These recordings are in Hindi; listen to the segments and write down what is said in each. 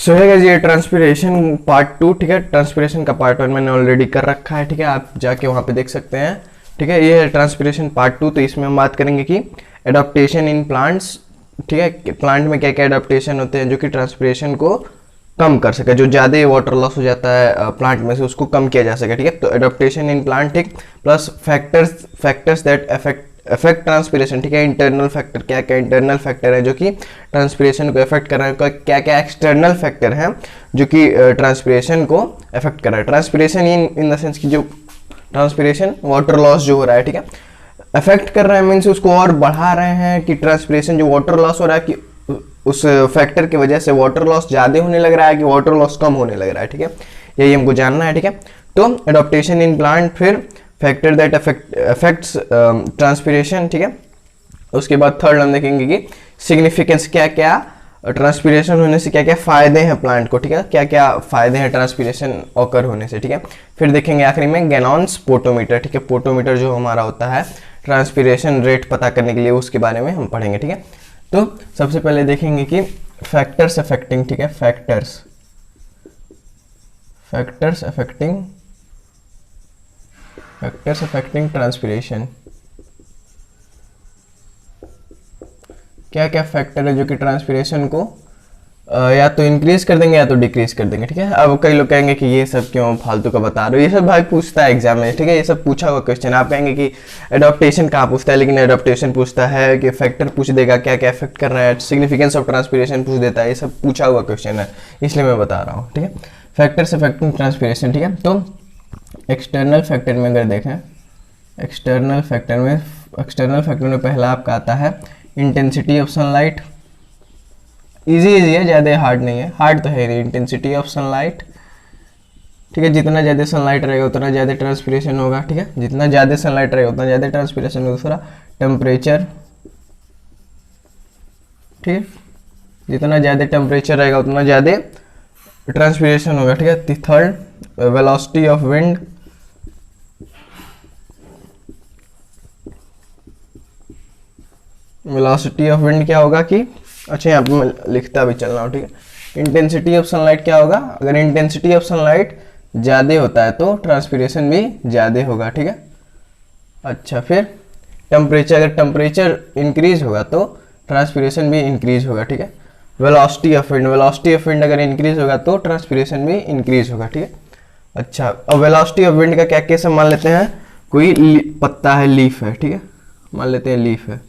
सो है गाइस, ये ट्रांसपिरेशन पार्ट 2, ठीक है। ट्रांसपिरेशन का पार्ट 1 मैंने ऑलरेडी कर रखा है, ठीक है, आप जाके वहाँ पे देख सकते हैं, ठीक है। ये है ट्रांसपिरेशन पार्ट 2। तो इसमें हम बात करेंगे कि एडाप्टेशन इन प्लांट्स, ठीक है, प्लांट में क्या क्या एडाप्टेशन होते हैं जो कि ट्रांसपिरेशन को कम कर सके, जो ज़्यादा वाटर लॉस हो जाता है प्लांट में से उसको कम किया जा सके, ठीक है। तो एडाप्टेशन इन प्लांट, ठीक, plus factors that affect transpiration, ठीक है। इंटरनल फैक्टर, क्या क्या इंटरनल फैक्टर है जो कि ट्रांसपिरेशन को अफेक्ट कर रहे हैं, क्या क्या एक्सटर्नल फैक्टर हैं जो कि ट्रांसपिरेशन को अफेक्ट कर रहा है। ट्रांसपिरेशन इन द सेंस कि जो ट्रांसपिरेशन वाटर लॉस जो हो रहा है, ठीक है, अफेक्ट कर रहा है, मीन्स उसको और बढ़ा रहे हैं कि ट्रांसपिरेशन जो वाटर लॉस हो रहा है कि उस फैक्टर की वजह से वाटर लॉस ज़्यादा होने लग रहा है कि वाटर लॉस कम होने लग रहा है, ठीक है। यही हमको जानना है, ठीक है। तो एडाप्टेशन इन प्लांट, फिर फैक्टर दैट अफेक्ट्स ट्रांसपिरेशन, ठीक है। उसके बाद थर्ड हम देखेंगे कि सिग्निफिकेंस, क्या क्या ट्रांसपिरेशन होने से क्या क्या फायदे हैं प्लांट को, ठीक है, क्या क्या फायदे हैं ट्रांसपिरेशन ऑकर होने से, ठीक है। फिर देखेंगे आखिरी में गैलॉन्स पोटोमीटर, ठीक है। पोटोमीटर जो हमारा होता है ट्रांसपिरेशन रेट पता करने के लिए, उसके बारे में हम पढ़ेंगे, ठीक है। तो सबसे पहले देखेंगे कि फैक्टर्स अफेक्टिंग, ठीक है, फैक्टर्स अफेक्टिंग ट्रांसपिरेशन, क्या क्या फैक्टर है जो कि ट्रांसपिरेशन को या तो इंक्रीज कर देंगे या तो डिक्रीज कर देंगे, ठीक है। अब कई लोग कहेंगे कि ये सब क्यों फालतू का बता रहे हो, ये सब भाई पूछता है एग्जाम में, ठीक है, ये सब पूछा हुआ क्वेश्चन। आप कहेंगे कि एडॉप्टेशन कहाँ पूछता है, लेकिन एडॉप्टेशन पूछता है कि फैक्टर पूछ देगा क्या क्या इफेक्ट कर रहा है, सिग्निफिकेंस ऑफ ट्रांसपिरेशन पूछ देता है, ये सब पूछा हुआ क्वेश्चन है, इसलिए मैं बता रहा हूँ, ठीक है। फैक्टर्स अफेक्टिंग ट्रांसपिरेशन, ठीक है। तो एक्सटर्नल फैक्टर में अगर देखें, एक्सटर्नल फैक्टर में पहला आपका आता है इंटेंसिटी ऑफ सनलाइट। इजी है, ज़्यादा हार्ड नहीं है, हार्ड तो है नहीं। इंटेंसिटी ऑफ सनलाइट, ठीक है, जितना ज़्यादा सनलाइट रहेगा उतना ज़्यादा ट्रांसपिरेशन होगा, ठीक है, जितना ज़्यादा सनलाइट रहेगा उतना ज़्यादा ट्रांसपिरेशन होगा। दूसरा टेम्परेचर, ठीक है, जितना ज़्यादा टेम्परेचर रहेगा उतना ज़्यादा ट्रांसपिरेशन होगा, ठीक है। Third velocity of wind, velocity of wind क्या होगा कि, अच्छा यहाँ पे मैं लिखता भी चल रहा हूँ, ठीक है। इंटेंसिटी ऑफ सनलाइट क्या होगा, अगर इंटेंसिटी ऑफ सनलाइट ज़्यादा होता है तो ट्रांसपिरेशन भी ज़्यादा होगा, ठीक है। अच्छा, फिर टेम्परेचर, अगर टेम्परेचर इंक्रीज होगा तो ट्रांसपिरेशन भी इंक्रीज होगा, ठीक है। वेलोसिटी ऑफ विंड अगर इंक्रीज होगा तो ट्रांसपिरेशन भी इंक्रीज होगा, ठीक है। अच्छा, अब वेलोसिटी ऑफ विंड का क्या केस मान लेते हैं, कोई पत्ता है, लीफ है, ठीक है, मान लेते हैं लीफ है,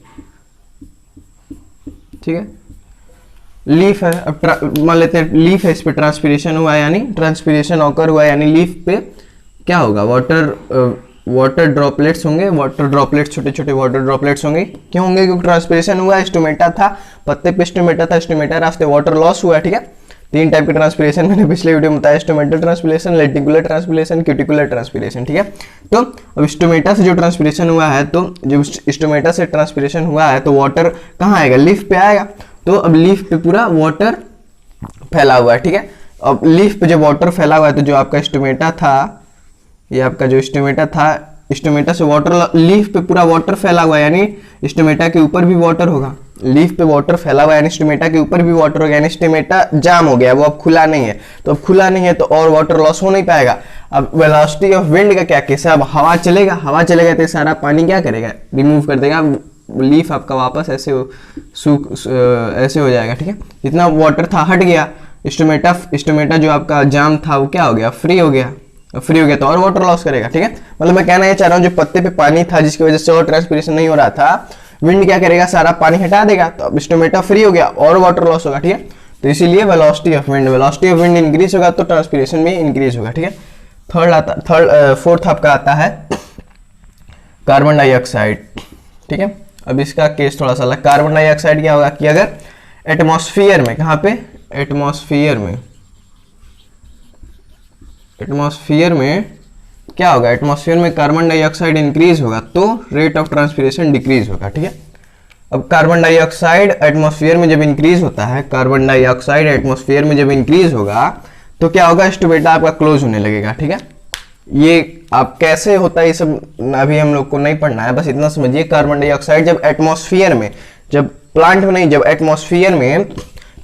ठीक है, लीफ है। अब मान लेते हैं लीफ है, इस पे ट्रांसपिरेशन हुआ, यानी ट्रांसपिरेशन ऑकर हुआ, यानी लीफ पे क्या होगा, वाटर ड्रॉपलेट्स होंगे, वाटर ड्रॉपलेट्स, छोटे छोटे वाटर ड्रॉपलेट्स होंगे। क्यों होंगे, क्योंकि ट्रांसपिरेशन हुआ, स्टोमेटा था, पत्ते पे स्टोमेटा था, स्टोमेटा रास्ते वाटर लॉस हुआ, ठीक है। तीन टाइप के ट्रांसपिरेशन मैंने पिछले वीडियो में बताया, stomatal transpiration, lenticular transpiration, cuticular transpiration, ठीक है। तो अब स्टोमेटा से जो ट्रांसपिरेशन हुआ है, तो जब स्टोमेटा से ट्रांसपिरेशन हुआ है तो वाटर कहाँ आएगा, लीफ पे आएगा। तो अब लीफ पे पूरा वाटर फैला हुआ है, ठीक है। अब लीफ पे जब वाटर फैला हुआ है तो जो आपका स्टोमेटा था, ये आपका जो स्टोमेटा था, स्टोमेटा से वाटर, लीफ पे पूरा वाटर फैला हुआ है, यानी स्टोमेटा के ऊपर भी वाटर होगा। लीफ पे वाटर फैला हुआ है यानी स्टोमेटा के ऊपर भी वाटर होगा, यानी स्टोमेटा जाम हो गया, वो अब खुला नहीं है। तो अब खुला नहीं है तो और वाटर लॉस हो नहीं पाएगा। अब वेलोसिटी ऑफ विंड का क्या केस है, अब हवा चलेगा तो सारा पानी क्या करेगा, रिमूव कर देगा, लीफ आपका वापस ऐसे हो जाएगा, ठीक है। जितना वाटर था हट गया, स्टोमेटा जो आपका जाम था वो क्या हो गया, फ्री हो गया तो और वाटर लॉस करेगा, ठीक है। मतलब मैं कहना ये चाह रहा हूँ, जो पत्ते पे पानी था जिसकी वजह से और ट्रांसपिरेशन नहीं हो रहा था, विंड क्या करेगा, सारा पानी हटा देगा, तो अब स्टोमेटा फ्री हो गया और वाटर लॉस होगा, ठीक है। तो इसीलिए वेलोसिटी ऑफ विंड इंक्रीज होगा तो ट्रांसपिरेशन भी इंक्रीज होगा, ठीक है। फोर्थ आपका आता है कार्बन डाइऑक्साइड, ठीक है। अब इसका केस थोड़ा सा अलग। कार्बन डाइऑक्साइड क्या होगा कि अगर एटमॉस्फेयर में, कहाँ पे, एटमॉस्फेयर में क्या होगा, एटमॉस्फेयर में कार्बन डाइऑक्साइड इंक्रीज होगा तो रेट ऑफ ट्रांसपिरेशन डिक्रीज होगा, ठीक है। अब कार्बन डाइऑक्साइड एटमॉस्फेयर में जब इंक्रीज होता है, कार्बन डाइऑक्साइड एटमॉस्फेयर में जब इंक्रीज होगा तो क्या होगा, स्टोमेटा आपका क्लोज होने लगेगा, ठीक है। ये आप कैसे होता है ये सब अभी हम लोग को नहीं पढ़ना है, बस इतना समझिए। कार्बन डाइऑक्साइड जब एटमॉस्फेयर में, जब प्लांट में नहीं, जब एटमॉस्फेयर में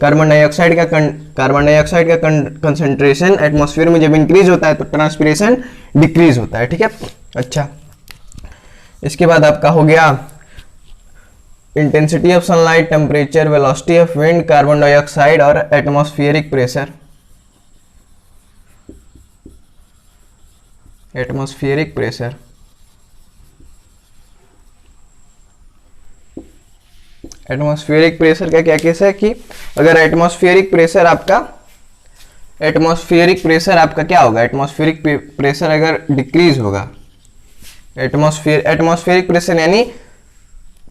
कार्बन डाइऑक्साइड का कंसंट्रेशन एटमॉस्फेयर में जब इंक्रीज होता है तो ट्रांसपिरेशन डिक्रीज होता है, ठीक है। अच्छा, इसके बाद आपका हो गया intensity of sunlight, temperature, velocity of wind, carbon dioxide और atmospheric pressure. Atmospheric pressure, atmospheric pressure का क्या केस है कि अगर एटमॉस्फेरिक प्रेशर आपका क्या होगा, एटमॉस्फेरिक प्रेशर अगर डिक्रीज होगा, एटमॉस्फेरिक प्रेशर यानी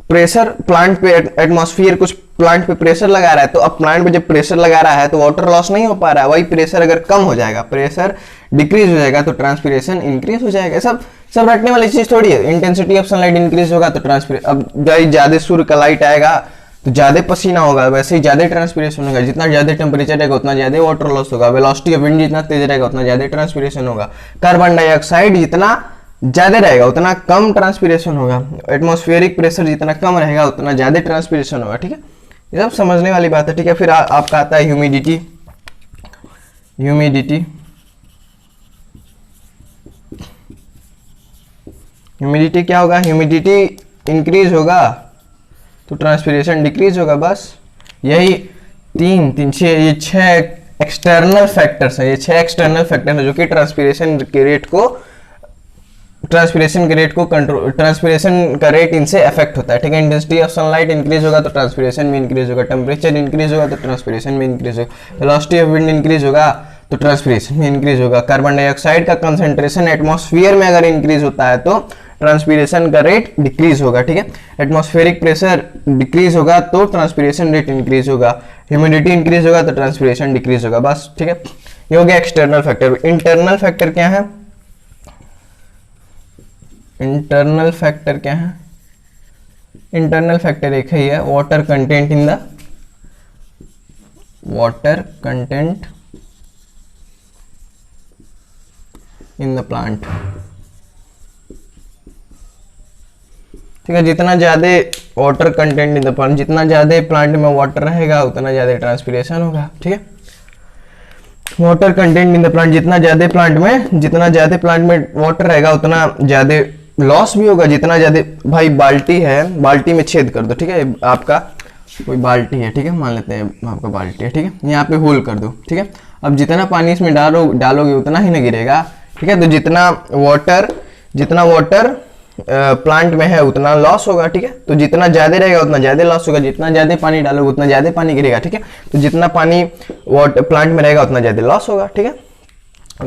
प्रेशर प्लांट पे, एटमॉस्फेयर कुछ प्लांट पे प्रेशर लगा रहा है, तो अब प्लांट पे जब प्रेशर लगा रहा है तो वाटर लॉस नहीं हो पा रहा है, वही प्रेशर अगर कम हो जाएगा, प्रेशर डिक्रीज हो जाएगा तो ट्रांसपिरेशन इंक्रीज हो जाएगा। सब रटने वाली चीज थोड़ी है। इंटेंसिटी ऑफ सनलाइट इंक्रीज होगा तो ट्रांसपिरेशन, अब ज्यादा सूर्य का लाइट आएगा तो ज्यादा पसीना होगा, वैसे ही ज्यादा ट्रांसपिरेशन होगा, जितना ज्यादा टेम्परेचर रहेगा उतना ज्यादा वाटर लॉस होगा, वेलोसिटी ऑफ विंड जितना तेज रहेगा उतना ज्यादा ट्रांसपिरेशन होगा, कार्बन डाइऑक्साइड जितना ज्यादा रहेगा उतना कम ट्रांसपिरेशन होगा, एटमॉस्फेरिक प्रेशर जितना कम रहेगा उतना ज्यादा ट्रांसपिरेशन होगा, ठीक है। ये सब समझने वाली बात है, ठीक है। फिर आपका आता है ह्यूमिडिटी। ह्यूमिडिटी क्या होगा, ह्यूमिडिटी इंक्रीज होगा तो ट्रांसपिरेशन डिक्रीज होगा, बस यही ये छह एक्सटर्नल फैक्टर्स है, ये छह एक्सटर्नल फैक्टर है जो कि ट्रांसपिरेशन का रेट इनसे अफेक्ट होता है, ठीक है। इंटेंसिटी ऑफ सनलाइट इंक्रीज होगा तो ट्रांसपिरेशन भी इंक्रीज होगा, टेम्परेचर इंक्रीज होगा तो ट्रांसपिरेशन भी इंक्रीज होगा, वेलोसिटी ऑफ विंड इंक्रीज होगा तो ट्रांसपिरेशन भी इंक्रीज होगा, कार्बन डाइऑक्साइड का कंसंट्रेशन एटमॉस्फेयर में अगर इंक्रीज होता है तो ट्रांसपिरेशन का रेट डिक्रीज होगा, ठीक है। एटमॉस्फेरिक प्रेशर डिक्रीज होगा तो ट्रांसपिरेशन रेट इंक्रीज होगा, ह्यूमिडिटी इंक्रीज होगा तो ट्रांसपिरेशन डिक्रीज होगा, बस, ठीक है। ये हो गया एक्सटर्नल फैक्टर। इंटरनल फैक्टर क्या है, इंटरनल फैक्टर एक ही है, water content in the plant, ठीक है। जितना ज्यादा water content in the plant, जितना ज्यादा प्लांट में वाटर रहेगा उतना ज्यादा ट्रांसपिरेशन होगा, ठीक है। Water content in the plant, जितना ज्यादा प्लांट में वाटर रहेगा उतना ज्यादा लॉस भी होगा, जितना ज्यादा, भाई बाल्टी है, बाल्टी में छेद कर दो, ठीक है। आपका कोई बाल्टी है, ठीक है, मान लेते हैं आपका बाल्टी है, ठीक है, यहाँ पे होल कर दो, ठीक है। अब जितना पानी इसमें डालोगे उतना ही न गिरेगा, ठीक है। तो जितना वाटर प्लांट में है उतना लॉस होगा, ठीक है। तो जितना ज्यादा रहेगा उतना ज्यादा लॉस होगा, जितना ज्यादा पानी डालोगे उतना ज्यादा पानी गिरेगा, ठीक है। तो जितना पानी वाटर प्लांट में रहेगा उतना ज्यादा लॉस होगा, ठीक है।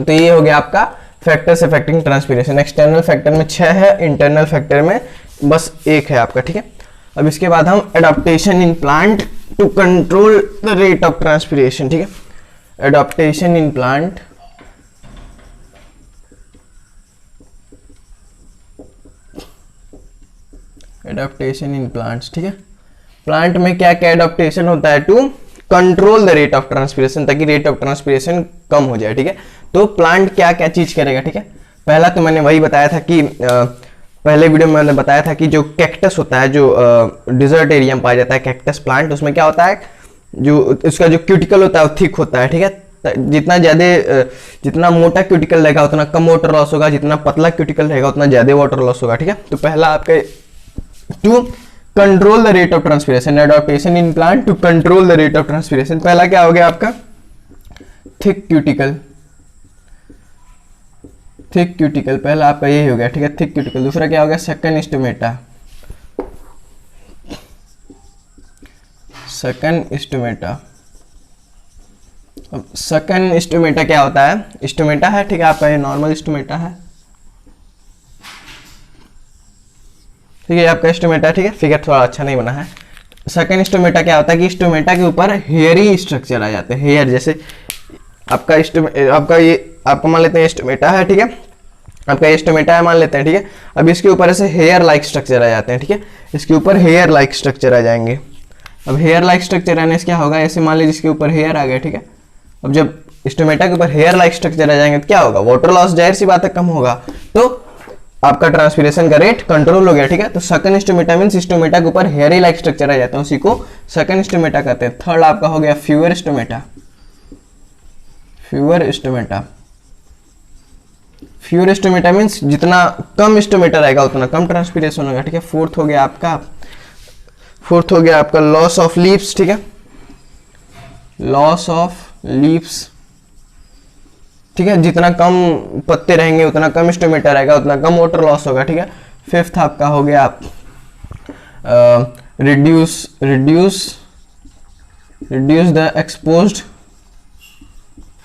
तो ये हो गया आपका factors affecting transpiration. External factor में 6 है, इंटरनल फैक्टर में बस 1 है आपका, ठीक है। अब इसके बाद हम adaptation in plant to control the rate of transpiration, ठीक है। Adaptation in plant, adaptation in plants, ठीक है। प्लांट में क्या क्या एडाप्टेशन होता है to control the rate of transpiration, ताकि रेट ऑफ ट्रांसपिरेशन कम हो जाए, ठीक है। तो प्लांट क्या क्या चीज करेगा, ठीक है। पहला तो मैंने वही बताया था कि पहले वीडियो में मैंने बताया था कि जो कैक्टस होता है, जो डिजर्ट एरिया में पाया जाता है कैक्टस प्लांट, उसमें क्या होता है, जो उसका जो क्यूटिकल होता है वो थिक होता है, ठीक है। जितना मोटा क्यूटिकल रहेगा उतना कम वाटर लॉस होगा, जितना पतला क्यूटिकल रहेगा उतना ज्यादा वाटर लॉस होगा, ठीक है। तो पहला आपके to control the rate of transpiration, adaptation in plant to control the rate of transpiration. पहला क्या हो गया आपका, थिक क्यूटिकल, पहला आपका यही हो गया, ठीक है, थिक क्यूटिकल। दूसरा क्या हो गया, सेकंड स्टोमेटा, अब सेकंड स्टोमेटा क्या होता है, स्टोमेटा है, ठीक है, आपका ये नॉर्मल स्टोमेटा है, ठीक है, आपका स्टोमेटा, ठीक है। फिगर थोड़ा अच्छा नहीं बना है। सेकंड स्टोमेटा क्या होता है कि स्टोमेटा के ऊपर हेयरी स्ट्रक्चर आ जाते हैं, हेयर जैसे आपका मान लेते हैं स्टोमेटा है, ठीक है, आपका ये स्टोमेटा है मान लेते हैं, ठीक है। अब इसके ऊपर ऐसे हेयर लाइक स्ट्रक्चर आ जाते हैं, ठीक है, इसके ऊपर हेयर लाइक स्ट्रक्चर आ जाएंगे। अब हेयर लाइक स्ट्रक्चर आने से क्या होगा, ऐसे मान लीजिए इसके ऊपर हेयर आ गया, ठीक है। अब जब स्टोमेटा के ऊपर हेयर लाइक स्ट्रक्चर आ जाएंगे तो क्या होगा, वाटर लॉस जाहिर सी बात है कम होगा। तो आपका ट्रांसपीरेशन का रेट कंट्रोल हो गया, ठीक है। तो सकन स्टोमेटा मीन स्टोमेटा के ऊपर हेयरी लाइक स्ट्रक्चर आ जाता है, उसी को सकन स्टोमेटा कहते हैं। थर्ड आपका हो गया fewer stomata. Fewer stomata, fewer stomata means जितना कम स्टोमेटा रहेगा उतना कम ट्रांसपीरेशन होगा, ठीक है। फोर्थ हो गया आपका लॉस ऑफ लीव्स, ठीक है, लॉस ऑफ लीव्स, ठीक है। जितना कम पत्ते रहेंगे उतना कम स्टोमेटा रहेगा, उतना कम वाटर लॉस होगा, ठीक है। फिफ्थ आपका हो गया रिड्यूस द एक्सपोज्ड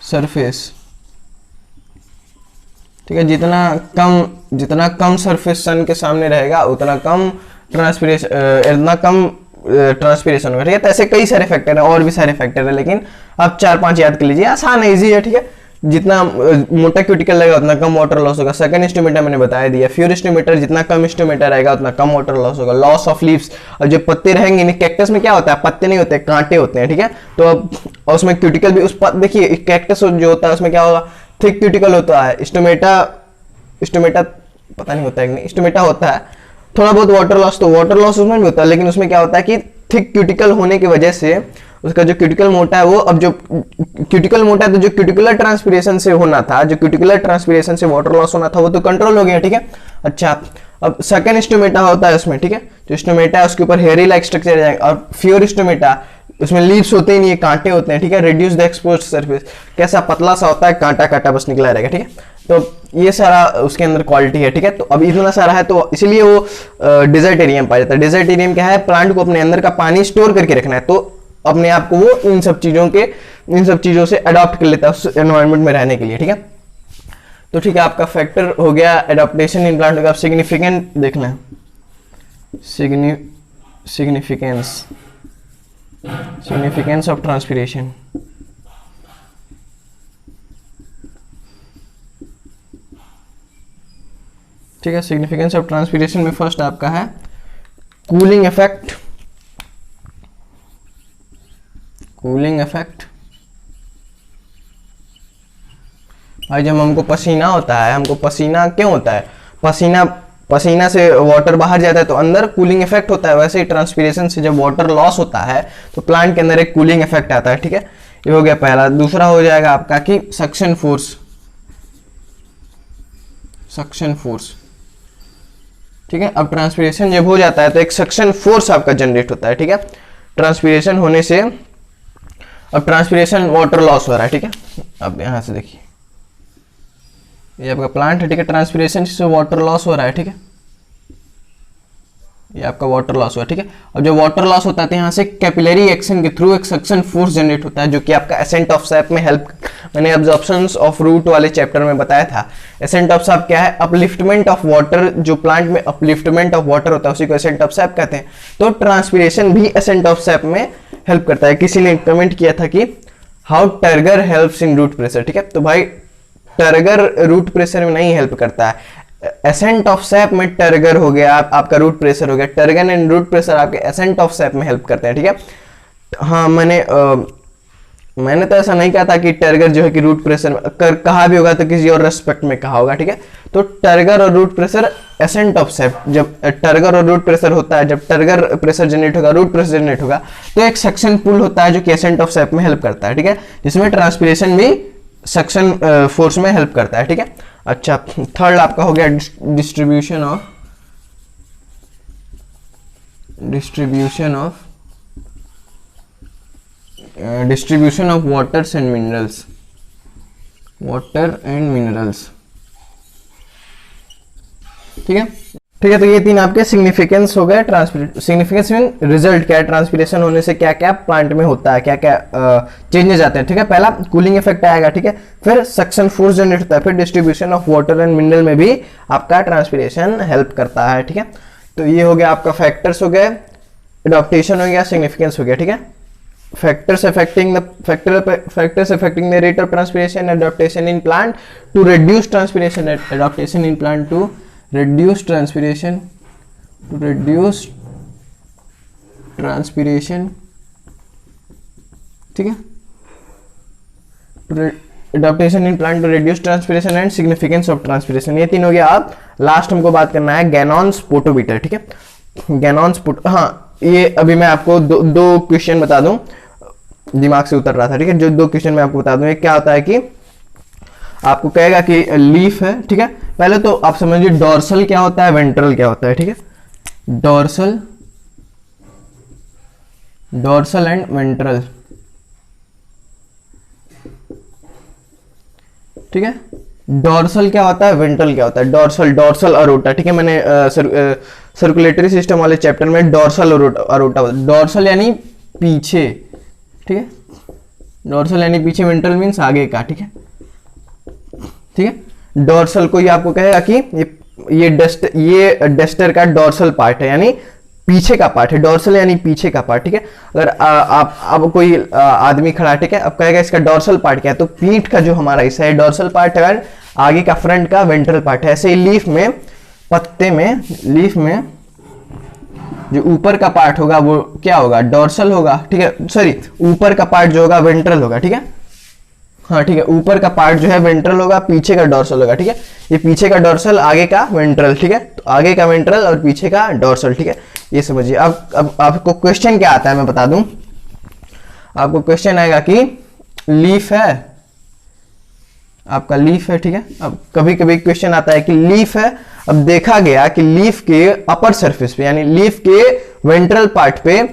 सरफेस, ठीक है। जितना कम सरफेस सन के सामने रहेगा उतना कम ट्रांसपीरेशन होगा, ठीक है। तो ऐसे कई सारे फैक्टर है, और भी सारे फैक्टर है, लेकिन आप 4-5 याद कर लीजिए, आसान है, इजी है, ठीक है। जितना मोटा क्यूटिकल रहेगा उतना कम वाटर लॉस होगा। सेकंड स्टोमेटा मैंने बताया दिया। फ्यूअर स्टोमेटा, जितना कम स्टोमेटा रहेगा उतना कम वाटर लॉस होगा। लॉस ऑफ लीव्स, और जो पत्ते रहेंगे, कैक्टस में क्या होता है, पत्ते नहीं होते, कांटे होते हैं, ठीक है। तो अब उसमें क्यूटिकल भी देखिए कैक्टस जो होता है उसमें क्या होगा, थिक क्यूटिकल होता है। स्टोमेटा पता नहीं होता है कि नहीं, स्टोमेटा होता है, थोड़ा बहुत वाटर लॉस, तो वाटर लॉस उसमें भी होता है, लेकिन उसमें क्या होता है कि थिक क्यूटिकल होने की वजह से उसका जो क्यूटिकल मोटा है वो, अब जो क्यूटिकल मोटा है तो जो क्यूटिकुलर ट्रांसपीरेशन से होना था, जो क्यूटिकुलर ट्रांसपीरेशन से वाटर लॉस होना था वो तो कंट्रोल हो गया, ठीक है। अच्छा, अब सेकंड स्टोमेटा होता है उसमें, ठीक है, जो स्टोमेटा है उसके ऊपर हेयरी लाइक स्ट्रक्चर जाएगा। और फ्यूअर स्टोमेटा, उसमें लीव्स होते ही नहीं है, कांटे होते हैं, ठीक है। रिड्यूस द एक्सपोज्ड सरफेस, कैसा पतला सा होता है, कांटा बस निकला रहेगा, ठीक है। तो ये सारा उसके अंदर क्वालिटी है, ठीक है। तो अब इतना सारा है तो इसलिए वो डेजर्ट एरिया में पाया जाता है। डेजर्ट एरिया में क्या है, प्लांट को अपने अंदर का पानी स्टोर करके रखना है, तो अपने आप को वो इन सब चीजों से अडॉप्ट कर लेता है उस एनवायरनमेंट में रहने के लिए, ठीक है। तो ठीक है, आपका फैक्टर हो गया एडॉप्टेशन इन प्लांट का। सिग्निफिकेंट देखना है, सिग्निफिकेंस ऑफ ट्रांसपीरेशन। ठीक है, सिग्निफिकेंस ऑफ ट्रांसपीरेशन में फर्स्ट आपका है कूलिंग इफेक्ट। भाई जब हमको पसीना होता है, हमको पसीना क्यों होता है, पसीना से वाटर बाहर जाता है तो अंदर कूलिंग इफेक्ट होता है। वैसे ही ट्रांसपीरेशन से जब वाटर लॉस होता है तो प्लांट के अंदर एक कूलिंग इफेक्ट आता है, ठीक है। ये हो गया पहला। दूसरा हो जाएगा आपका कि सक्शन फोर्स, ठीक है। अब ट्रांसपीरेशन जब हो जाता है तो एक सक्शन फोर्स आपका जनरेट होता है, ठीक है। ट्रांसपीरेशन होने से अब ट्रांसपीरेशन वाटर लॉस हो रहा है, ठीक है। अब यहां से देखिए, ये आपका प्लांट है, ठीक है। ट्रांसपीरेशन से वाटर लॉस हो रहा है, ठीक है। ये आपका वाटर लॉस हुआ, ठीक है। और जब वाटर लॉस होता है तो यहाँ से कैपिलरी एक्शन के थ्रू एक सक्शन फोर्स जनरेट होता है, जो कि आपका एसेंट ऑफ सैप में हेल्प, मैंने अब्जॉर्प्शंस ऑफ रूट वाले चैप्टर में बताया था। एसेंट ऑफ सैप क्या है, अपलिफ्टमेंट ऑफ वाटर, जो प्लांट में अपलिफ्टमेंट ऑफ वाटर होता है उसी को एसेंट ऑफ सैप कहते हैं। तो ट्रांसपीरेशन भी एसेंट ऑफ सैप में हेल्प करता है। किसी ने कमेंट किया था कि how turgor helps in root pressure, ठीक है। तो भाई टर्गर रूट प्रेशर में नहीं हेल्प करता है, एसेंट ऑफ सैप में टर्गर हो गया, आपका रूट प्रेशर हो गया। टर्गर एंड रूट प्रेशर आपके एसेंट ऑफ सैप में हेल्प करते हैं, ठीक है। हाँ, मैंने तो ऐसा नहीं कहा था कि टर्गर जो है कि रूट प्रेशर में कहा भी होगा तो किसी और रेस्पेक्ट में कहा होगा, ठीक है। तो टर्गर और root pressure ascent of sap, जब टर्गर और रूट प्रेशर होता है, जब टर्गर प्रेशर जनरेट होगा, रूट प्रेशर जनरेट होगा, तो एक सक्शन पुल होता है जो कि एसेंट ऑफ सैप में हेल्प करता है, ठीक है। जिसमें ट्रांसपीरेशन भी सक्शन फोर्स में हेल्प करता है, ठीक है। अच्छा, थर्ड आपका हो गया distribution of water and minerals, ठीक है। ठीक है, तो ये तीन आपके सिग्निफिकेंस हो गए। सिग्निफिकेंस मीन रिजल्ट क्या है, ट्रांसपीरेशन होने से क्या क्या प्लांट में होता है, क्या क्या चेंजेस आते हैं, ठीक है। पहला कूलिंग इफेक्ट आएगा, ठीक है। फिर सक्शन फोर्स जनरेट होता है, फिर distribution of water and mineral में भी आपका ट्रांसपीरेशन हेल्प करता है, ठीक है। तो ये हो गया आपका फैक्टर्स हो गए, एडॉप्टेशन हो गया, सिग्निफिकेंस हो गया, ठीक है। factors affecting the rate of transpiration, adaptation in plant to reduce transpiration, adaptation in plant to reduce transpiration, ठीक है, adaptation in plant to reduce transpiration and significance of transpiration, ये तीन हो गया। अब लास्ट हमको बात करना है गैनॉन्स पोटोमीटर, ठीक है। गैनॉन्स पोटो, हाँ ये अभी मैं आपको दो क्वेश्चन बता दूं, दिमाग से उतर रहा था, ठीक है। जो 2 क्वेश्चन मैं आपको बता दूं, एक क्या होता है कि आपको कहेगा कि लीफ है, ठीक है। पहले तो आप समझिए डॉर्सल क्या होता है, वेंट्रल क्या होता है, ठीक है। डॉर्सल एंड वेंट्रल, ठीक है। डॉर्सल क्या होता है, वेंट्रल क्या होता है। डॉर्सल अरोटा, ठीक है। मैंने सर्कुलेटरी सिस्टम वाले चैप्टर में डॉर्सल अरोटा, डॉर्सल यानी पीछे, ठीक है। डॉर्सल यानी पीछे, वेंट्रल मीन्स आगे का, ठीक है, ठीक है। डॉर्सल को ये आपको कहेगा कि ये डस्टर का डॉर्सल पार्ट है, यानी पीछे का पार्ट है। डॉर्सल यानी पीछे का पार्ट, ठीक है। अगर आप कोई आदमी खड़ा, ठीक है, अब कहेगा इसका डॉर्सल पार्ट क्या है, तो पीठ का जो हमारा हिस्सा है डॉर्सल पार्ट है, और आगे का फ्रंट का वेंट्रल पार्ट है। ऐसे ही लीफ में, पत्ते में, लीफ में जो ऊपर का पार्ट होगा वो क्या होगा, डॉर्सल होगा, ठीक है। सॉरी, ऊपर का पार्ट जो होगा वेंट्रल होगा, ठीक है। हाँ ठीक है, ऊपर का पार्ट जो है वेंट्रल होगा, पीछे का डॉर्सल होगा, ठीक है। ये पीछे का डॉर्सल, आगे का वेंट्रल, ठीक है। तो आगे का वेंट्रल और पीछे का डॉर्सल, ठीक है। ये समझिए। अब आपको क्वेश्चन क्या आता है मैं बता दूं। आपको क्वेश्चन आएगा कि लीफ है, आपका लीफ है, ठीक है। अब कभी कभी क्वेश्चन आता है कि लीफ है, अब देखा गया कि लीफ के अपर सरफेस पे, यानी लीफ के वेंट्रल पार्ट पे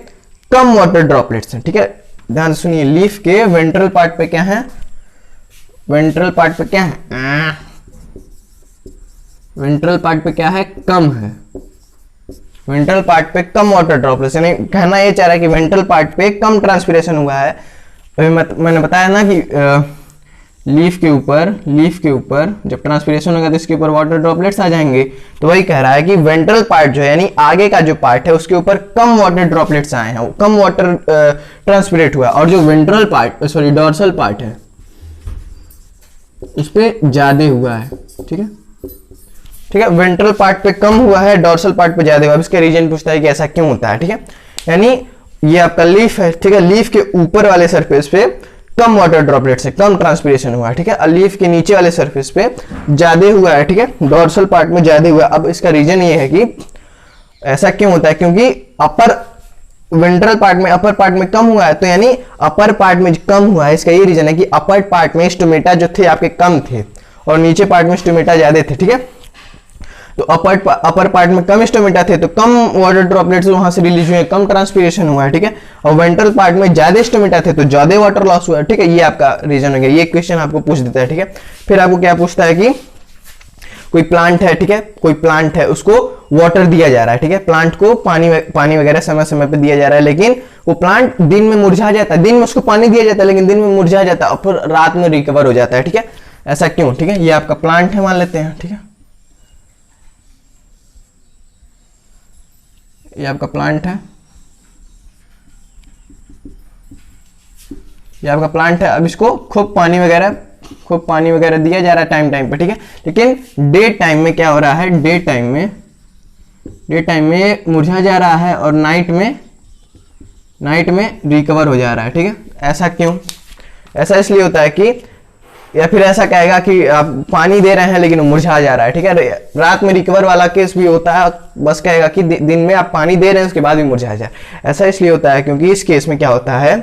कम वाटर ड्रॉपलेट्स हैं, ठीक है। ध्यान से सुनिए, लीफ के वेंट्रल पार्ट पे क्या है, वेंट्रल पार्ट पे क्या है, वेंट्रल पार्ट पे क्या है, कम है। वेंट्रल पार्ट पे कम वाटर ड्रॉपलेट्स, यानी कहना ये चाह रहा है कि वेंट्रल पार्ट पे कम ट्रांसपिरेशन हुआ है। अभी मैंने बताया ना कि लीफ के ऊपर जब ट्रांसपिरेशन होगा तो इसके ऊपर वाटर ड्रॉपलेट्स आ जाएंगे। तो वही कह रहा है कि वेंट्रल पार्ट जो है, यानी आगे का जो पार्ट है, उसके ऊपर कम वाटर ड्रॉपलेट्स आए हैं, कम वाटर ट्रांसपिरेट हुआ, और जो ventral part, sorry dorsal part है, उस पे ज्यादा हुआ है, ठीक है, ठीक है। वेंट्रल पार्ट पे कम हुआ है, डॉर्सल पार्ट पे ज्यादा हुआ है। इसका रीजन पूछता है कि ऐसा क्यों होता है, ठीक है। यानी ये आपका लीफ है, ठीक है। लीफ के ऊपर वाले सरफेस पे कम वाटर ड्रॉपलेट से कम ट्रांसपिरेशन हुआ है, ठीक है। लीफ के नीचे वाले सरफेस पे ज्यादा हुआ है, ठीक है। डॉर्सल पार्ट में ज्यादा हुआ है। अब इसका रीजन ये है कि ऐसा क्यों होता है, क्योंकि अपर वेंट्रल पार्ट में, अपर पार्ट में कम हुआ है, तो यानी अपर पार्ट में कम हुआ है। इसका ये रीजन है कि अपर पार्ट में स्टोमेटा जो थे आपके कम थे, और नीचे पार्ट में स्टोमेटा ज्यादा थे, ठीक है। तो अपर पार्ट में कम स्टोमेटा थे, तो कम वाटर ड्रॉपलेट्स वहां से रिलीज हुए, कम ट्रांसपिरेशन हुआ है, ठीक है। और वेंट्रल पार्ट में ज्यादा स्टोमेटा थे, तो ज्यादा वाटर लॉस हुआ है, ठीक है। ये आपका रीजन हो गया। ये क्वेश्चन आपको पूछ देता है, ठीक है। फिर आपको क्या पूछता है कि कोई प्लांट है, ठीक है, कोई प्लांट है, उसको वाटर दिया जा रहा है, ठीक है। प्लांट को पानी वगैरह समय समय पे दिया जा रहा है, लेकिन वो प्लांट दिन में मुरझा जाता है। दिन में उसको पानी दिया जाता है, लेकिन दिन में मुरझा जाता है, और फिर रात में रिकवर हो जाता है, ठीक है। ऐसा क्यों, ठीक है। ये आपका प्लांट है मान लेते हैं, ठीक है। ये आपका प्लांट है, ये आपका प्लांट है। अब इसको खूब पानी वगैरह दिया जा रहा है टाइम पे, ठीक है। लेकिन डे टाइम में क्या हो रहा है, डे टाइम में मुरझा जा रहा है, और नाइट में रिकवर हो जा रहा है, ठीक है। ऐसा क्यों, ऐसा इसलिए होता है कि, या फिर ऐसा कहेगा कि आप पानी दे रहे हैं लेकिन मुरझा जा रहा है, ठीक है। रात में रिकवर वाला केस भी होता है, बस कहेगा कि दिन में आप पानी दे रहे हैं, उसके बाद भी मुरझा जाए। ऐसा इसलिए होता है क्योंकि इस केस में क्या होता है,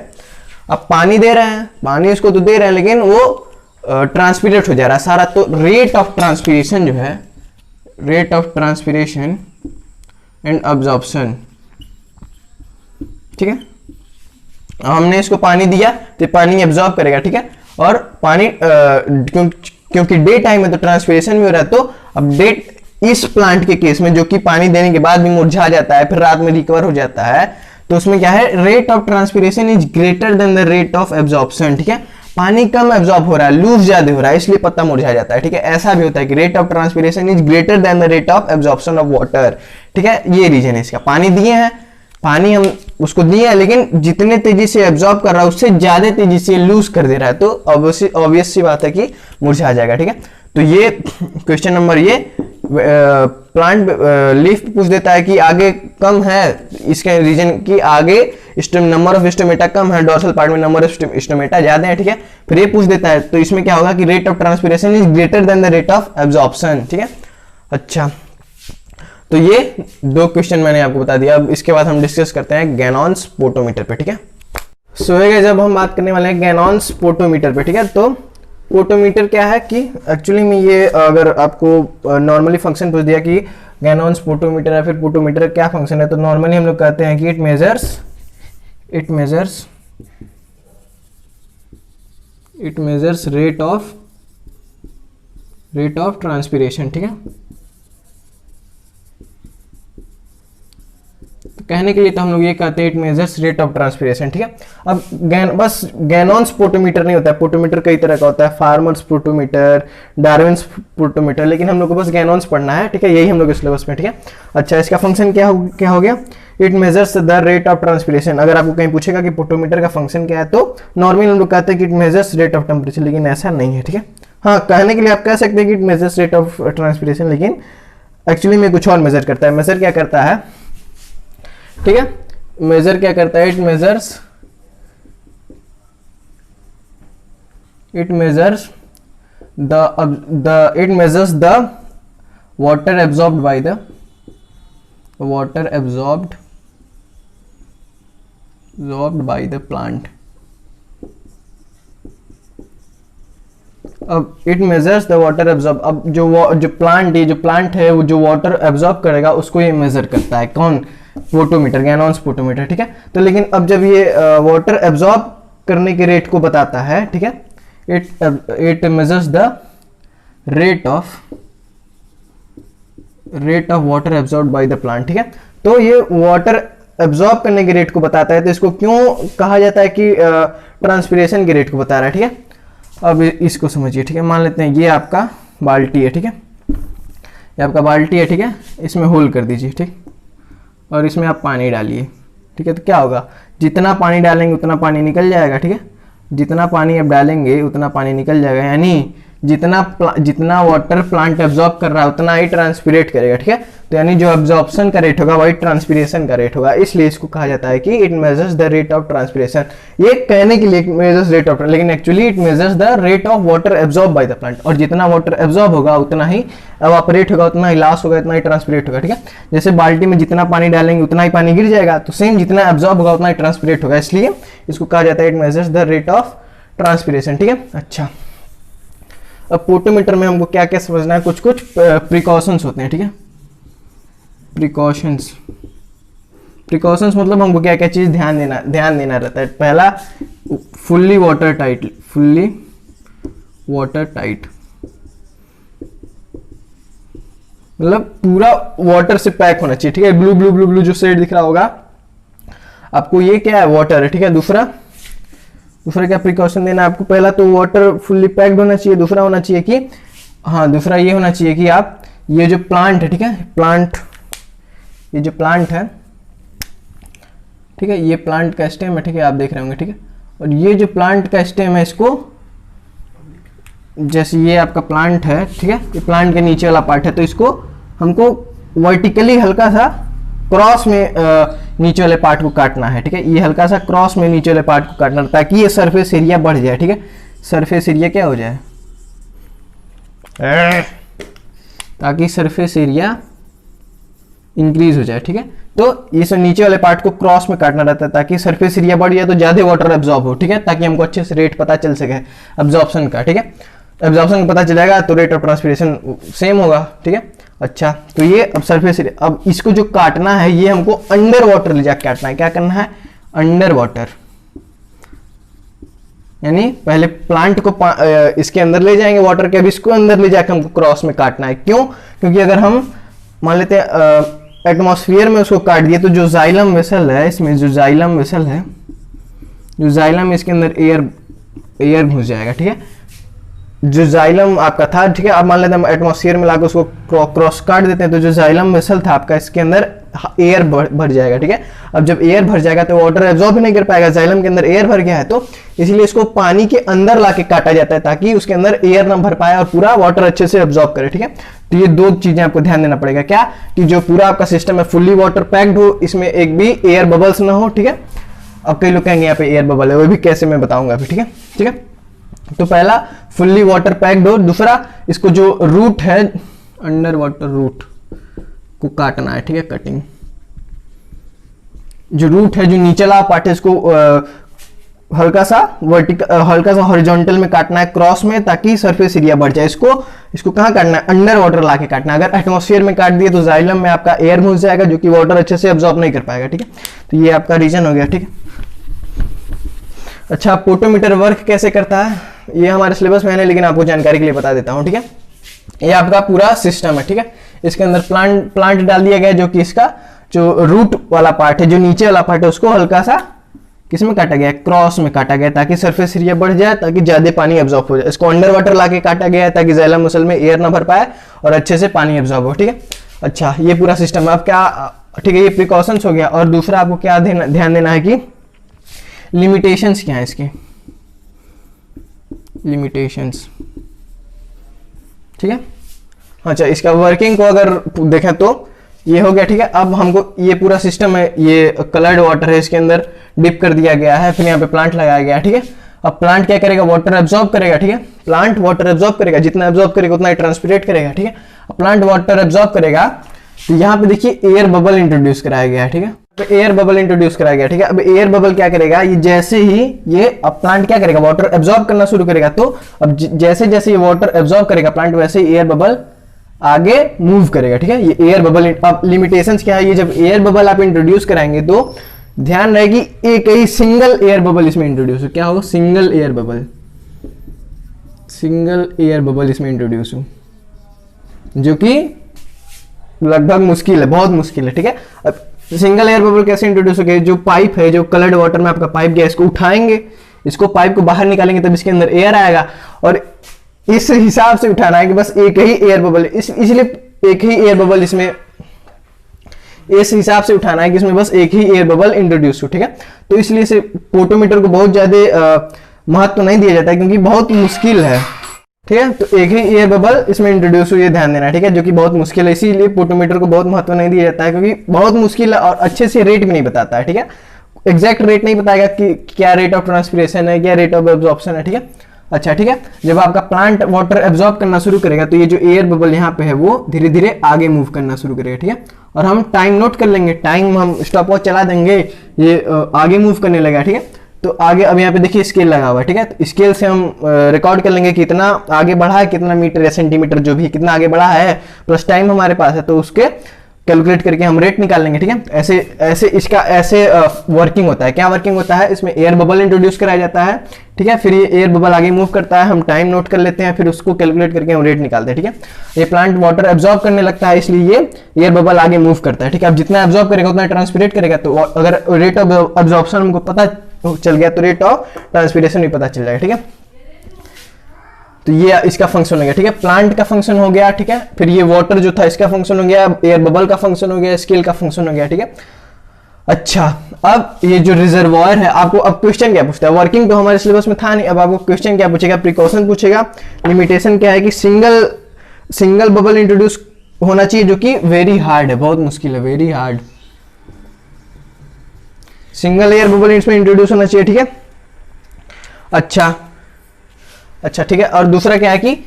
आप पानी दे रहे हैं, पानी उसको तो दे रहे हैं, लेकिन वो ट्रांसपिरेट हो जा रहा है सारा। तो रेट ऑफ ट्रांसपिरेशन जो है, rate of transpiration and absorption, ठीक है। हमने इसको पानी दिया तो पानी एब्जॉर्ब करेगा, ठीक है। और पानी क्योंकि डे टाइम में तो ट्रांसपिरेशन भी हो रहा है, तो अब इस प्लांट के केस में जो कि पानी देने के बाद भी मुरझा जाता है, फिर रात में रिकवर हो जाता है, तो उसमें क्या है, rate of transpiration is greater than the rate of absorption, ठीक है। पानी कम एब्जॉर्ब हो रहा है, लूज ज्यादा हो रहा है, इसलिए पत्ता मुरझा जाता है, ठीक है। ऐसा भी होता है कि rate of transpiration is greater than the rate of absorption of water, ठीक है। ये रीजन है इसका। पानी दिए हैं, पानी हम उसको दिए हैं, लेकिन जितने तेजी से एब्जॉर्ब कर रहा है उससे ज्यादा तेजी से लूज कर दे रहा है, तो ऑब्वियस सी बात है कि मुरझा जाएगा, ठीक है। तो ये क्वेश्चन नंबर ये प्लांट लीफ पूछ देता है कि आगे कम है, इसके रीजन की आगे नंबर ऑफ स्टोमेटा कम है, डोर्सल पार्ट में नंबर ऑफ स्टोमेटा ज्यादा है, ठीक है। फिर ये पूछ देता है तो इसमें क्या होगा कि rate of transpiration is greater than the rate of absorption, ठीक है। अच्छा, तो ये 2 क्वेश्चन मैंने आपको बता दिया। अब इसके बाद हम डिस्कस करते हैं गैनॉन स्पोटोमीटर पे, ठीक है। सो जब हम बात करने वाले हैं गैनॉन स्पोटोमीटर पे, ठीक है। तो पोटोमीटर क्या है कि एक्चुअली में ये अगर आपको नॉर्मली फंक्शन पूछ दिया कि गैनॉन स्पोटोमीटर या फिर पोटोमीटर क्या फंक्शन है, तो नॉर्मली हम लोग कहते हैं कि it measures rate of transpiration, ठीक है। तो कहने के लिए तो हम लोग ये कहते हैं it measures rate of transpiration, ठीक है। अब बस गैनॉन स्पोटोमीटर नहीं होता है, पोटोमीटर कई तरह का होता है, फार्मर स्पोटोमीटर, डार्विन स्पोटोमीटर, लेकिन हम लोग को बस गैनॉन्स पढ़ना है, ठीक है। यही हम लोग सिलेबस में, ठीक है। अच्छा, इसका फंक्शन क्या हो गया, it measures the rate of transpiration. अगर आपको कहीं पूछेगा कि पोटोमीटर का फंक्शन क्या है तो नॉर्मली हम लोग कहते हैं कि it measures rate of temperature, लेकिन ऐसा नहीं है, ठीक है। हाँ, कहने के लिए आप कह सकते हैं कि it measures rate of transpiration, लेकिन एक्चुअली में कुछ और मेजर करता है। मेजर क्या करता है, ठीक है, मेजर क्या करता है, it measures the water absorbed by the plant। अब it measures the water absorb, अब जो प्लांट है वो जो वाटर एब्जॉर्ब करेगा उसको ये मेजर करता है, कौन, पोटोमीटर, गैनॉन स्पोटोमीटर, ठीक है। तो लेकिन अब जब ये वाटर एब्जॉर्ब करने के रेट को बताता है, ठीक है, it measures the rate of water absorb by the plant, ठीक है। तो ये वाटर एब्जॉर्ब करने के रेट को बताता है, तो इसको क्यों कहा जाता है कि ट्रांसपीरेशन के रेट को बता रहा है, ठीक है। अब इसको समझिए, ठीक है। मान लेते हैं ये आपका बाल्टी है, ठीक है, ये आपका बाल्टी है, ठीक है। इसमें होल कर दीजिए, ठीक, और इसमें आप पानी डालिए, ठीक है। तो क्या होगा, जितना पानी डालेंगे उतना पानी निकल जाएगा, ठीक है। जितना पानी आप डालेंगे उतना पानी निकल जाएगा, यानी जितना वाटर प्लांट एब्जॉर्ब कर रहा है उतना ही ट्रांसपीरेट करेगा, ठीक है। तो यानी जो एब्जॉर्प्शन का रेट होगा वही ट्रांसपीरेशन का रेट होगा, इसलिए इसको कहा जाता है कि it measures the rate of transpiration. ये कहने के लिए इट मेजर्स रेट ऑफ, लेकिन actually it measures the rate of water absorb by the plant. और जितना वाटर एब्जॉर्ब होगा उतना ही एवापोरेट होगा, उतना ही लॉस होगा, उतना ही ट्रांसपीरेट होगा, ठीक है। जैसे बाल्टी में जितना पानी डालेंगे उतना ही पानी गिर जाएगा, तो सेम जितना एब्जॉर्ब होगा उतना ही ट्रांसपीरेट होगा, इसलिए इसको कहा जाता है it measures the rate of transpiration, ठीक है। अच्छा, अब पोटोमीटर में हमको क्या क्या समझना है, कुछ प्रिकॉशंस होते हैं, ठीक है। प्रिकॉशंस मतलब हमको क्या क्या चीज ध्यान देना रहता है। पहला, फुल्ली वाटर टाइट, मतलब पूरा वाटर से पैक होना चाहिए, ठीक है। ब्लू जो शेड दिख रहा होगा आपको, ये क्या है, वाटर है, ठीक है। दूसरा क्या प्रिकॉशन देना है आपको, पहला तो वाटर फुल्ली पैक्ड होना चाहिए। दूसरा होना चाहिए कि दूसरा ये होना चाहिए कि आप ये जो प्लांट है, ठीक है, ये जो प्लांट है, ठीक है, ये प्लांट का स्टेम है, ठीक है, आप देख रहे होंगे, ठीक है। और ये जो प्लांट का स्टेम है, इसको जैसे ये आपका प्लांट है, ठीक है, ये प्लांट के नीचे वाला पार्ट है, तो इसको हमको वर्टिकली हल्का सा क्रॉस में नीचे वाले पार्ट को काटना है, ठीक है। ये हल्का सा क्रॉस में नीचे वाले पार्ट को काटना, ताकि ये सरफेस एरिया बढ़ जाए, ठीक है। सरफेस एरिया क्या हो जाए, ताकि सरफेस एरिया इंक्रीज हो जाए, ठीक है। तो ये सब नीचे वाले पार्ट को क्रॉस में काटना रहता है, ताकि सरफेस एरिया बढ़ जाए तो ज्यादा वाटर एब्जॉर्ब हो, ठीक है, ताकि हमको अच्छे से रेट पता चल सके एब्जॉर्प्शन का, ठीक है। एब्जॉर्प्शन पता चलेगा तो रेट ऑफ ट्रांसपीरेशन सेम होगा, ठीक है। अच्छा, तो ये अब सरफेस एरिया, अब इसको जो काटना है ये हमको अंडर वाटर ले जाकर काटना है। क्या करना है, अंडर वाटर, यानी पहले प्लांट को इसके अंदर ले जाएंगे वाटर के, अब इसको अंदर ले जाकर हमको क्रॉस में काटना है। क्यों, क्योंकि अगर हम मान लेते हैं एटमॉस्फेयर में उसको काट दिए तो जो जाइलम वेसल है, इसमें जो जाइलम वेसल है, जो जाइलम, इसके अंदर एयर घुस जाएगा, ठीक है। जो जाइलम आपका था, ठीक है, अब मान लेते हैं एटमॉस्फेयर में लाकर उसको क्रॉस काट देते हैं, तो जो जाइलम वेसल था आपका, इसके अंदर एयर भर जाएगा, ठीक है। अब जब एयर भर जाएगा तो वाटर एब्जॉर्ब ही नहीं कर पाएगा, जाइलम के अंदर एयर भर गया है, तो इसलिए इसको पानी के अंदर लाके काटा जाता है, ताकि उसके अंदर एयर ना भर पाए और पूरा वाटर अच्छे से एब्जॉर्ब करे, ठीक है। तो ये दो चीजें आपको ध्यान देना पड़ेगा, क्या कि जो पूरा आपका सिस्टम है फुल्ली वाटर पैक्ड हो, इसमें एक भी एयर बबल्स ना हो, ठीक है। अब कई लोग कहेंगे यहाँ पे एयर बबल है, वो भी कैसे मैं बताऊंगा अभी, ठीक है। ठीक है, तो पहला फुल्ली वाटर पैक्ड डोर, दूसरा इसको जो रूट है अंडर वाटर रूट को काटना है, ठीक है, कटिंग। जो रूट है, जो नीचला पार्ट है, इसको हल्का सा वर्टिकल, हल्का सा हॉरिजॉन्टल में काटना है, क्रॉस में, ताकि सरफेस एरिया बढ़ जाए। इसको कहाँ काटना है, अंडर वाटर लाके काटना है। अगर एटमॉस्फेयर में काट दिए तो जाइलम में आपका एयर घुस जाएगा, जो कि वाटर अच्छे से अब्जॉर्ब नहीं कर पाएगा, ठीक है। तो ये आपका रीजन हो गया, ठीक है। अच्छा, पोटोमीटर वर्क कैसे करता है, ये हमारे सिलेबस में है, लेकिन आपको जानकारी के लिए बता देता हूँ, ठीक है। ये आपका पूरा सिस्टम है, ठीक है। इसके अंदर प्लांट डाल दिया गया, जो कि इसका जो रूट वाला पार्ट है, जो नीचे वाला पार्ट है, उसको हल्का सा किसमें काटा गया, क्रॉस में काटा गया, ताकि सरफेस एरिया बढ़ जाए, ताकि ज्यादा पानी एब्जॉर्ब हो जाए। इसको अंडर वाटर लाके काटा गया है, ताकि जाइलम मसल में एयर ना भर पाए और अच्छे से पानी एब्जॉर्ब हो, ठीक है। अच्छा, ये पूरा सिस्टम है। अब क्या, ठीक है, ये प्रिकॉशंस हो गया। और दूसरा आपको क्या ध्यान देना है कि लिमिटेशंस क्या है इसके, लिमिटेशंस, ठीक है। अच्छा, इसका वर्किंग को अगर देखें तो ये हो गया, ठीक है। अब हमको ये पूरा सिस्टम है, ये कलर्ड वाटर है, इसके अंदर डिप कर दिया गया है, फिर यहाँ पे प्लांट लगाया गया है, ठीक है। अब प्लांट क्या करेगा, वाटर एब्जॉर्ब करेगा, ठीक है। प्लांट वाटर एब्जॉर्ब करेगा, जितना एब्जॉर्ब करेगा उतना ही ट्रांसपिरेट करेगा, ठीक है। अब प्लांट वाटर एब्जॉर्ब करेगा, तो यहाँ पे देखिए एयर बबल इंट्रोड्यूस कराया गया है, ठीक है। तो एयर बबल इंट्रोड्यूस कराया गया, ठीक है। अब एयर बबल क्या करेगा, ये जैसे ही ये अब प्लांट क्या करेगा, वाटर एब्जॉर्ब करना शुरू करेगा, तो अब जैसे जैसे ये वाटर एब्जॉर्ब करेगा प्लांट, वैसे ही एयर बबल आगे मूव करेगा, ठीक है। ये एयर बबल, अब लिमिटेशंस क्या है, ये जब एयर बबल आप इंट्रोड्यूस कराएंगे तो ध्यान रहेगी एक ही सिंगल एयर बबल इसमें इंट्रोड्यूस हो। क्या होगा, single air bubble, single air bubble इसमें इंट्रोड्यूस हो, जो कि लगभग मुश्किल है, बहुत मुश्किल है, ठीक है। अब सिंगल एयर बबल कैसे इंट्रोड्यूस हो गया, जो पाइप है, जो कलर्ड वाटर में आपका पाइप गया, इसको उठाएंगे, इसको पाइप को बाहर निकालेंगे, तब इसके अंदर एयर आएगा, और इस हिसाब से उठाना है कि बस एक ही एयर बबल, इसलिए एक ही एयर बबल इसमें, इस हिसाब से उठाना है कि इसमें बस एक ही एयर बबल इंट्रोड्यूस हो, ठीक है। तो इसलिए से पोटोमीटर को बहुत ज्यादा महत्व नहीं दिया जाता है, क्योंकि बहुत मुश्किल है, ठीक है। तो एक ही एयर बबल इसमें इंट्रोड्यूस हो, ये ध्यान देना है, ठीक है, जो कि बहुत मुश्किल है। इसीलिए पोटोमीटर को बहुत महत्व नहीं दिया जाता है, क्योंकि बहुत मुश्किल है और अच्छे से रेट भी नहीं बताता है, ठीक है। एग्जैक्ट रेट नहीं बताएगा कि क्या रेट ऑफ ट्रांसपिरेशन है, क्या रेट ऑफ एब्जॉर्प्शन है, ठीक है। अच्छा, ठीक है। जब आपका प्लांट वाटर एब्जॉर्ब करना शुरू करेगा, तो ये जो एयर बबल यहाँ पे है वो धीरे धीरे आगे मूव करना शुरू करेगा, ठीक है। और हम टाइम नोट कर लेंगे, टाइम हम स्टॉप वॉच चला देंगे, ये आगे मूव करने लगा, ठीक है। तो आगे अब यहाँ पे देखिए स्केल लगा हुआ है, ठीक है। तो स्केल से हम रिकॉर्ड कर लेंगे कितना आगे बढ़ा है, कितना मीटर या सेंटीमीटर जो भी कितना आगे बढ़ा है, प्लस टाइम हमारे पास है, तो उसके कैलकुलेट करके हम रेट निकाल लेंगे, ठीक है। ऐसे ऐसे इसका ऐसे वर्किंग होता है। क्या वर्किंग होता है, इसमें एयर बबल इंट्रोड्यूस कराया जाता है, ठीक है। फिर ये एयर बबल आगे मूव करता है, हम टाइम नोट कर लेते हैं, फिर उसको कैलकुलेट करके हम रेट निकालते हैं, ठीक है। ये प्लांट वाटर एब्जॉर्ब करने लगता है, इसलिए ये एयर बबल आगे मूव करता है, ठीक है। अब जितना एब्जॉर्ब करेगा उतना ट्रांसपिरेट करेगा, तो अगर रेट ऑफ एब्जॉर्प्शन हमको पता चल गया तो रेट ऑफ ट्रांसपिरेशन भी पता चल जाएगा, ठीक है। तो ये इसका फंक्शन हो गया, ठीक है। प्लांट का फंक्शन हो गया, ठीक है। फिर ये वाटर जो था इसका फंक्शन हो गया, एयर बबल का फंक्शन हो गया, स्केल का फंक्शन हो गया, ठीक है। अच्छा, अब ये जो रिजर्वॉयर है, आपको अब क्वेश्चन क्या पूछता है, वर्किंग तो हमारे सिलेबस में था नहीं, अब आपको क्वेश्चन क्या पूछेगा, प्रिकॉशन पूछेगा। लिमिटेशन क्या है कि सिंगल बबल इंट्रोड्यूस होना चाहिए, जो कि वेरी हार्ड है, बहुत मुश्किल है, very hard. Single air bubble इसमें इंट्रोड्यूस होना चाहिए, ठीक है। अच्छा, ठीक है। और दूसरा क्या है कि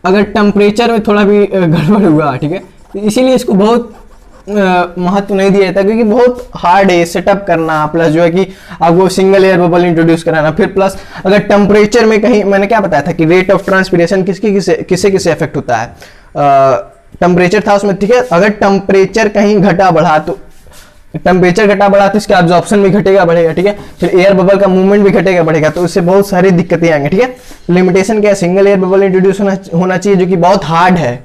अगर टेम्परेचर में थोड़ा भी गड़बड़ हुआ, ठीक है, तो इसीलिए इसको बहुत महत्व नहीं दिया जाता, क्योंकि बहुत हार्ड है सेटअप करना, प्लस जो है कि आपको सिंगल एयर बबल इंट्रोड्यूस कराना, फिर प्लस अगर टेम्परेचर में कहीं, मैंने क्या बताया था कि रेट ऑफ ट्रांसपिरेशन किसे इफेक्ट होता है, टेम्परेचर था उसमें, ठीक है। अगर टेम्परेचर कहीं घटा बढ़ा तो इसका एब्जॉर्प्शन भी घटेगा बढ़ेगा, ठीक है। फिर एयर बबल का मूवमेंट भी घटेगा बढ़ेगा, तो उससे बहुत सारी दिक्कतें आएंगी, ठीक है। लिमिटेशन क्या है, सिंगल एयर बबल इंट्रोड्यूस होना चाहिए, जो कि बहुत हार्ड है,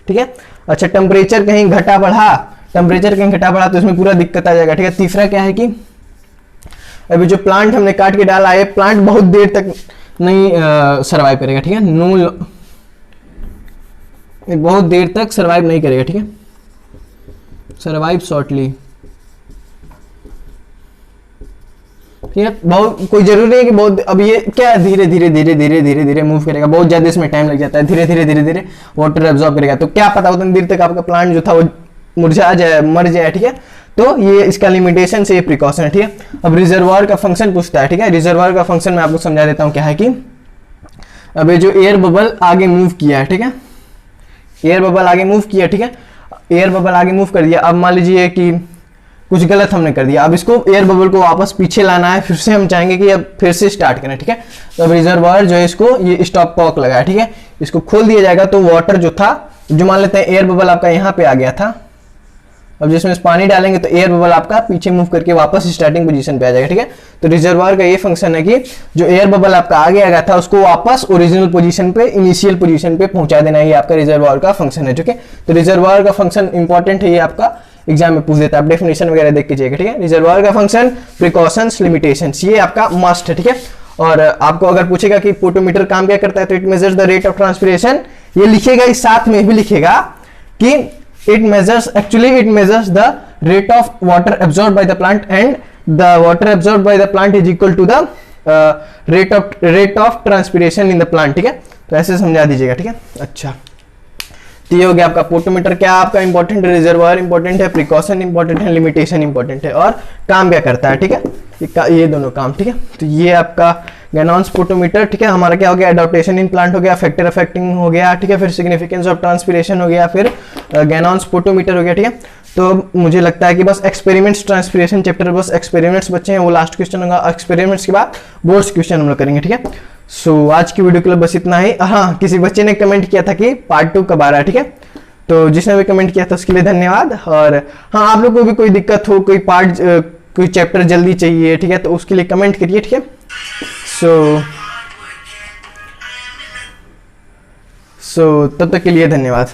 ठीक है। अच्छा, टेम्परेचर कहीं घटा बढ़ा तो इसमें पूरा दिक्कत आ जाएगा, ठीक है। तीसरा क्या है कि अभी जो प्लांट हमने काट के डाला है, प्लांट बहुत देर तक नहीं सर्वाइव करेगा, ठीक है। बहुत देर तक सर्वाइव नहीं करेगा, ठीक है। सर्वाइव शॉर्टली, ठीक है। बहुत कोई जरूरी नहीं है कि बहुत, अब ये क्या धीरे धीरे मूव करेगा, बहुत ज्यादा इसमें टाइम लग जाता है, धीरे धीरे वाटर एब्जॉर्ब करेगा, तो क्या पता उतनी देर तक आपका प्लांट जो था वो मुरझा जाए, मर जाए, ठीक है। तो ये इसका लिमिटेशन से ये प्रिकॉशन है, ठीक है। अब रिजर्वायर का फंक्शन पूछता है, ठीक है। रिजर्वायर का फंक्शन मैं आपको समझा देता हूँ क्या है कि अब ये जो एयर बबल आगे मूव किया है, ठीक है, एयर बबल आगे मूव किया, ठीक है, एयर बबल आगे मूव कर दिया। अब मान लीजिए कि कुछ गलत हमने कर दिया, अब इसको एयर बबल को वापस पीछे लाना है, फिर से हम चाहेंगे कि अब फिर से स्टार्ट करें, ठीक है। तो अब रिजर्वायर जो है इसको ये स्टॉप कॉक लगा है, ठीक है, इसको खोल दिया जाएगा तो वाटर जो था, जो मान लेते हैं एयर बबल आपका यहाँ पे आ गया था, अब जिसमें पानी डालेंगे तो एयर बबल आपका पीछे मूव करके वापस स्टार्टिंग पोजीशन पे आ जाएगा, ठीक है। तो रिजर्वायर का ये फंक्शन है कि जो एयर बबल आपका आगे आ गया था उसको वापस ओरिजिनल पोजीशन पे, इनिशियल पोजीशन पे पहुंचा देना, ये आपका रिजर्वायर का फंक्शन है, ठीक है। तो रिजर्वायर का फंक्शन इंपॉर्टेंट है, ये आपका एग्जाम में पूछ देता है, आप डेफिनेशन वगैरह देख कीजिएगा, ठीक है। रिजर्वायर का फंक्शन, प्रिकॉशंस, लिमिटेशंस, ये आपका मस्ट है, ठीक है। और आपको अगर पूछेगा कि पोटोमीटर काम क्या करता है तो it measures the rate of transpiration, ये लिखेगा, इस साथ में भी लिखेगा कि it measures the rate of water absorbed by the plant and the water absorbed by the plant is equal to the rate of transpiration in the plant, ठीक है। तो ऐसे समझा दीजिएगा, ठीक है। अच्छा, तो ये हो गया आपका पोटोमीटर, क्या आपका इंपॉर्टेंट है, रिजर्वायर इंपॉर्टेंट है, प्रिकॉशन इंपॉर्टेंट है, लिमिटेशन इंपॉर्टेंट है, और काम क्या करता है, ठीक है, ये दोनों काम, ठीक है। तो ये आपका गैनॉन्स पोटोमीटर, ठीक है, हमारा क्या हो गया, एडाप्टेशन इन प्लांट हो गया, फैक्टर अफेक्टिंग हो गया, ठीक है, फिर सिग्निफिकेंस ऑफ ट्रांसपिरेशन हो गया, फिर गैनॉन्स पोटोमीटर हो गया, ठीक है। तो मुझे लगता है कि बस एक्सपेरिमेंट्स, ट्रांसपिरेशन चैप्टर बस एक्सपेरिमेंट्स बच्चे हैं, वो लास्ट क्वेश्चन होगा, एक्सपेरिमेंट्स के बाद बोर्ड्स क्वेश्चन हम लोग करेंगे, ठीक है। सो आज की वीडियो के लिए बस इतना ही। हाँ, किसी बच्चे ने कमेंट किया था कि पार्ट 2 कब आ रहा है, ठीक है, तो जिसने भी कमेंट किया था उसके लिए धन्यवाद। और हाँ, आप लोग को भी कोई दिक्कत हो, कोई पार्ट, कोई चैप्टर जल्दी चाहिए, ठीक है, तो उसके लिए कमेंट करिए, ठीक है। सो तब तक के लिए धन्यवाद।